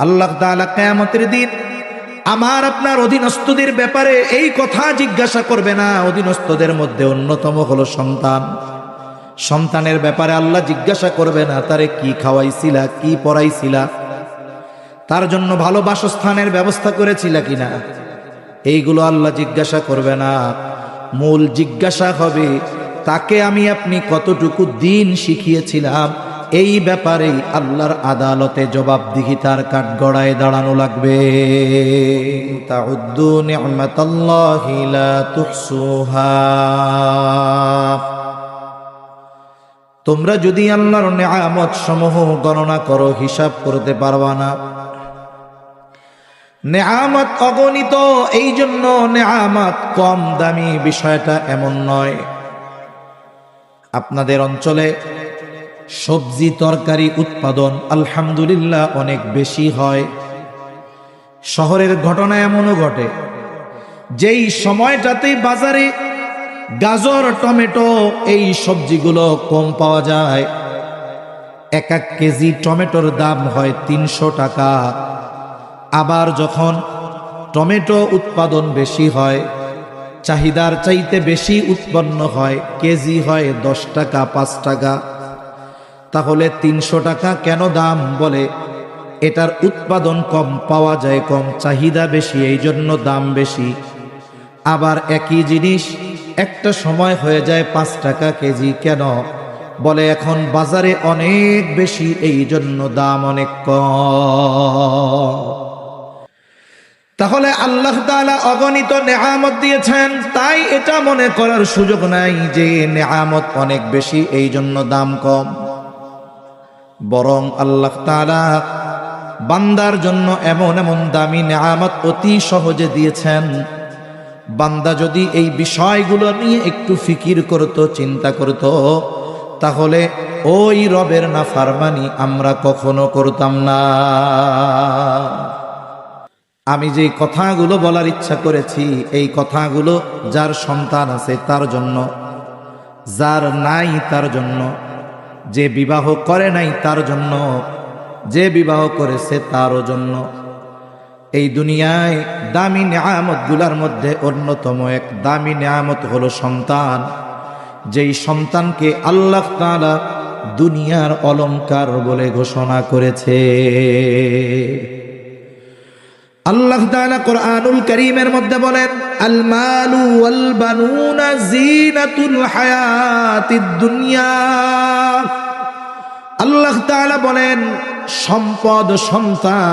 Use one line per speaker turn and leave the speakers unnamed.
আল্লাহ তাআলা কিয়ামতের দিন আমার আপনার অধীনস্থদের ব্যাপারে এই কথা জিজ্ঞাসা করবে না। অধীনস্থদের মধ্যে অন্যতম হলো সন্তান। সন্তানের ব্যাপারে আল্লাহ জিজ্ঞাসা করবে না তারে কি খাওয়াইছিলা, কি পড়াইছিলা, তার জন্য ভালো বাসস্থানের ব্যবস্থা করেছিলা কিনা, এইগুলো আল্লাহ জিজ্ঞাসা করবে না। মূল জিজ্ঞাসা হবে তাকে আমি আপনি কতটুকু দিন শিখিয়েছিলাম, এই ব্যাপারে আল্লাহর আদালতে জবাবদিহিতার কাঠগড়ায় দাঁড়ানো লাগবে। তাউদ্দু নি'মাতাল্লাহি লা তুহসুহা। তোমরা যদি আল্লাহর নেয়ামত সমূহ গণনা করো, হিসাব করতে পারবা না। নেয়ামত অগণিত, এই জন্য নেয়ামত কম দামি বিষয়টা এমন নয়। আপনাদের অঞ্চলে সবজি তরকারি উৎপাদন আলহামদুলিল্লাহ অনেক বেশি হয়। শহরের ঘটনা এমনও ঘটে, যেই সময়টাতে বাজারে গাজর, টমেটো এই সবজিগুলো কম পাওয়া যায়, এক কেজি টমেটোর দাম হয় 300 টাকা। আবার যখন টমেটো উৎপাদন বেশি হয়, চাহিদার চাইতে বেশি উৎপন্ন হয়, কেজি হয় 10 টাকা, 5 টাকা। তাহলে 300 টাকা কেন দাম? বলে এটার উৎপাদন কম, পাওয়া যায় কম, চাহিদা বেশি, এই জন্য দাম বেশি। আবার একই জিনিস একটা সময় হয়ে যায় 5 টাকা কেজি, কেন? বলে এখন বাজারে অনেক বেশি, এই জন্য দাম অনেক কম। তাহলে আল্লাহ তাআলা অগণিত নেয়ামত দিয়েছেন, তাই এটা মনে করার সুযোগ নাই যে নেয়ামত অনেক বেশি এই জন্য দাম কম। বরং আল্লাহ তাআলা বান্দার জন্য এমন এমন দামি নেয়ামত অতি সহজে দিয়েছেন, বান্দা যদি এই বিষয়গুলো নিয়ে একটু ফিকির করত, চিন্তা করত, তাহলে ওই রবের নাফরমানি আমরা কখনো করতাম না। আমি যে কথাগুলো বলার ইচ্ছা করেছি, এই কথাগুলো যার সন্তান আছে তার জন্য, যার নাই তার জন্য, যে বিবাহ করে নাই তার জন্য, যে বিবাহ করেছে তারও জন্য। এই দুনিয়ায় দামি নেয়ামতগুলোর মধ্যে অন্যতম এক দামি নেয়ামত হলো সন্তান। যেই সন্তানকে আল্লাহ তাআলা দুনিয়ার অলংকার বলে ঘোষণা করেছে। আল্লাহ তাআলা কোরআনুল কারীমের মধ্যে বলেন, আল মালু ওয়াল বানুনা জিনাতুল হায়াতিদ দুনিয়া। আল্লাহ তাআলা বলেন সম্পদ, সন্তান